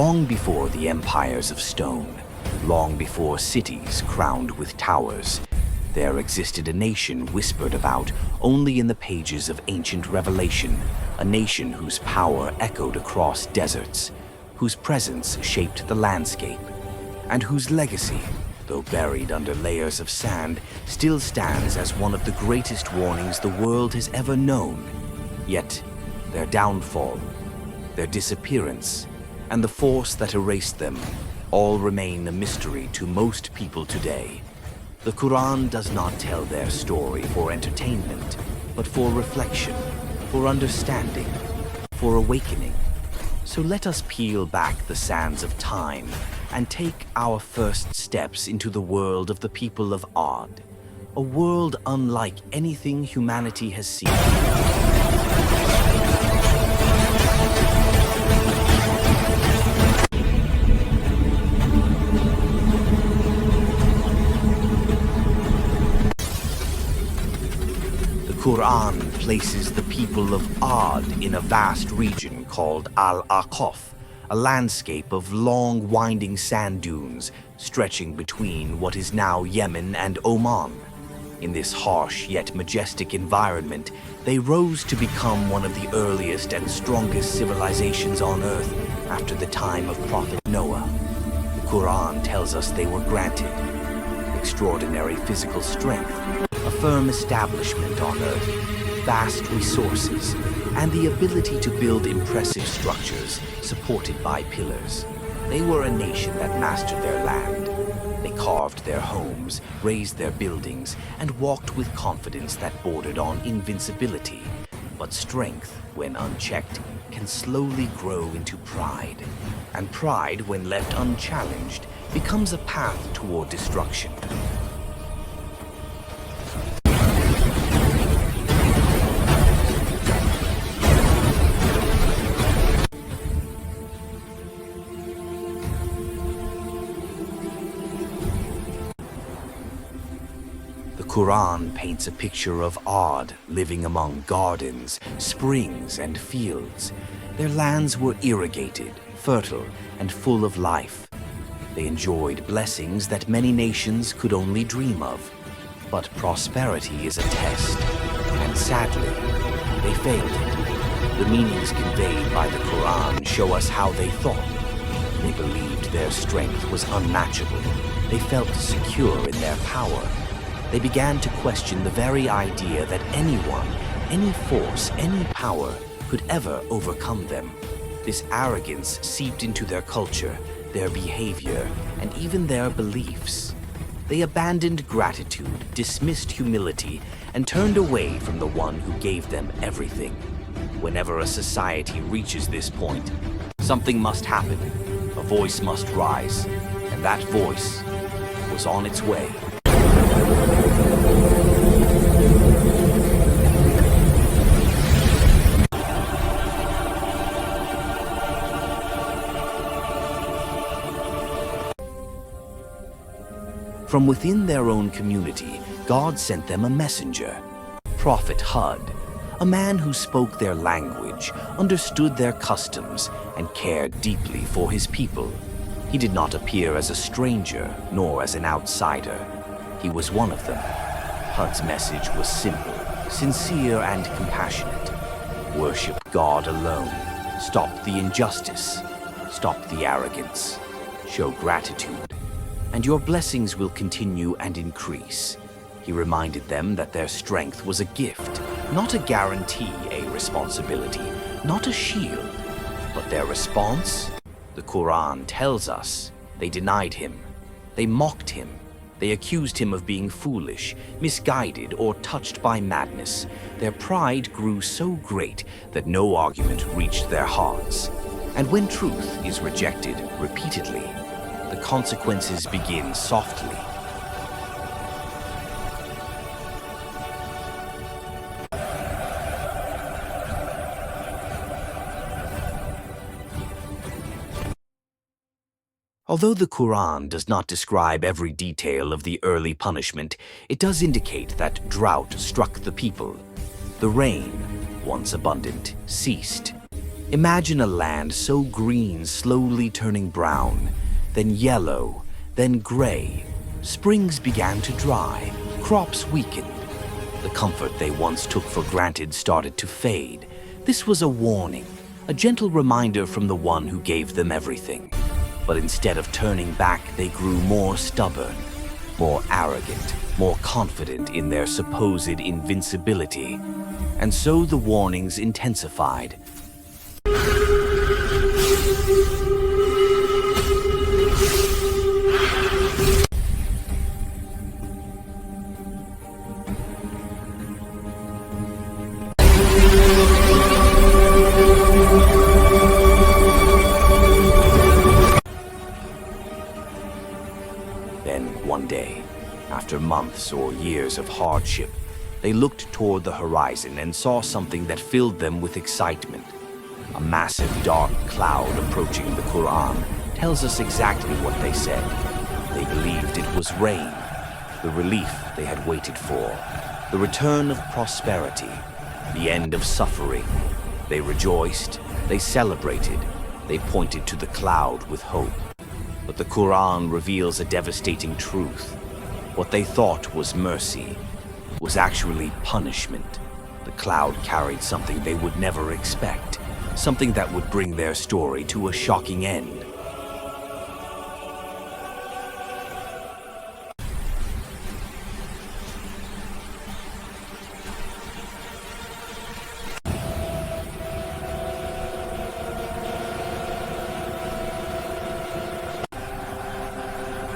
Long before the empires of stone, long before cities crowned with towers, there existed a nation whispered about only in the pages of ancient revelation, a nation whose power echoed across deserts, whose presence shaped the landscape, and whose legacy, though buried under layers of sand, still stands as one of the greatest warnings the world has ever known. Yet, their downfall, their disappearance, and the force that erased them all remain a mystery to most people today. The Qur'an does not tell their story for entertainment, but for reflection, for understanding, for awakening. So let us peel back the sands of time and take our first steps into the world of the people of Aad, a world unlike anything humanity has seen. The Qur'an places the people of Aad in a vast region called Al-Aqaf, a landscape of long, winding sand dunes stretching between what is now Yemen and Oman. In this harsh yet majestic environment, they rose to become one of the earliest and strongest civilizations on Earth after the time of Prophet Noah. The Qur'an tells us they were granted extraordinary physical strength, a firm establishment on Earth, vast resources, and the ability to build impressive structures supported by pillars. They were a nation that mastered their land. They carved their homes, raised their buildings, and walked with confidence that bordered on invincibility. But strength, when unchecked, can slowly grow into pride. And pride, when left unchallenged, becomes a path toward destruction. The Qur'an paints a picture of Aad living among gardens, springs, and fields. Their lands were irrigated, fertile, and full of life. They enjoyed blessings that many nations could only dream of. But prosperity is a test, and sadly, they failed it. The meanings conveyed by the Qur'an show us how they thought. They believed their strength was unmatchable. They felt secure in their power. They began to question the very idea that anyone, any force, any power could ever overcome them. This arrogance seeped into their culture, their behavior, and even their beliefs. They abandoned gratitude, dismissed humility, and turned away from the one who gave them everything. Whenever a society reaches this point, something must happen. A voice must rise, and that voice was on its way. From within their own community, God sent them a messenger, Prophet Hud, a man who spoke their language, understood their customs, and cared deeply for his people. He did not appear as a stranger, nor as an outsider. He was one of them. Hud's message was simple, sincere, and compassionate. Worship God alone. Stop the injustice. Stop the arrogance. Show gratitude, and your blessings will continue and increase. He reminded them that their strength was a gift, not a guarantee, a responsibility, not a shield. But their response? The Qur'an tells us they denied him. They mocked him. They accused him of being foolish, misguided, or touched by madness. Their pride grew so great that no argument reached their hearts. And when truth is rejected repeatedly, the consequences begin softly. Although the Qur'an does not describe every detail of the early punishment, it does indicate that drought struck the people. The rain, once abundant, ceased. Imagine a land so green slowly turning brown, then yellow, then gray. Springs began to dry, crops weakened. The comfort they once took for granted started to fade. This was a warning, a gentle reminder from the one who gave them everything. But instead of turning back, they grew more stubborn, more arrogant, more confident in their supposed invincibility. And so the warnings intensified. Then, one day, after months or years of hardship, they looked toward the horizon and saw something that filled them with excitement. A massive dark cloud approaching. The Qur'an tells us exactly what they said. They believed it was rain, the relief they had waited for, the return of prosperity, the end of suffering. They rejoiced, they celebrated, they pointed to the cloud with hope. But the Qur'an reveals a devastating truth. What they thought was mercy was actually punishment. The cloud carried something they would never expect, something that would bring their story to a shocking end.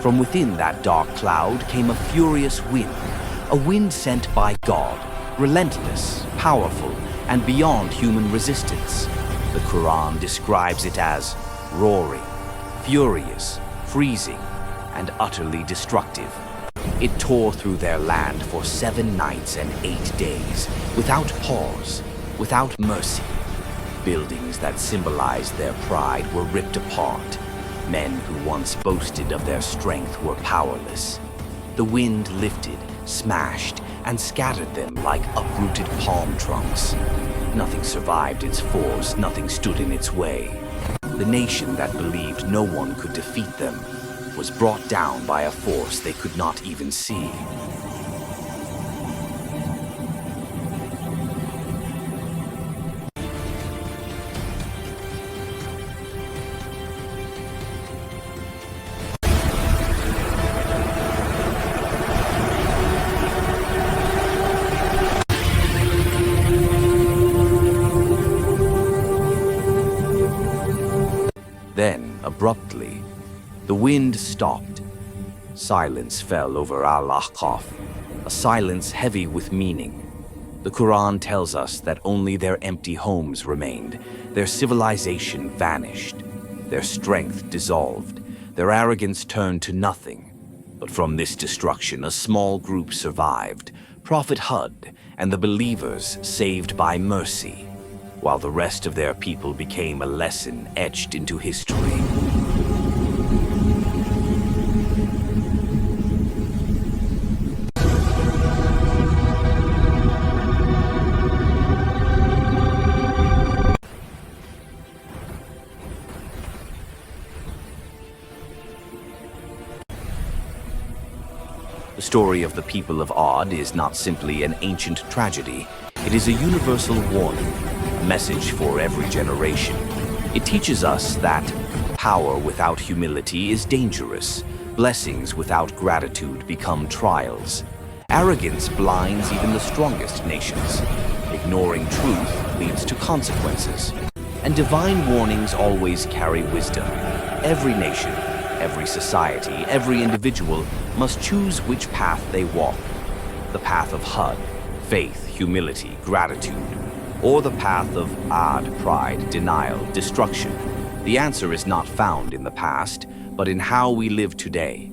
From within that dark cloud came a furious wind, a wind sent by God, relentless, powerful, and beyond human resistance. The Qur'an describes it as roaring, furious, freezing, and utterly destructive. It tore through their land for 7 nights and 8 days, without pause, without mercy. Buildings that symbolized their pride were ripped apart. Men who once boasted of their strength were powerless. The wind lifted, smashed, and scattered them like uprooted palm trunks. Nothing survived its force, nothing stood in its way. The nation that believed no one could defeat them was brought down by a force they could not even see. Then, abruptly, the wind stopped. Silence fell over Al-Ahqaf, a silence heavy with meaning. The Qur'an tells us that only their empty homes remained, their civilization vanished, their strength dissolved, their arrogance turned to nothing. But from this destruction, a small group survived, Prophet Hud and the believers saved by mercy, while the rest of their people became a lesson etched into history. The story of the people of Aad is not simply an ancient tragedy. It is a universal warning, a message for every generation. It teaches us that power without humility is dangerous. Blessings without gratitude become trials. Arrogance blinds even the strongest nations. Ignoring truth leads to consequences. And divine warnings always carry wisdom. Every nation, every society, every individual must choose which path they walk. The path of Hud, faith, humility, gratitude, or the path of Aad, pride, denial, destruction. The answer is not found in the past, but in how we live today.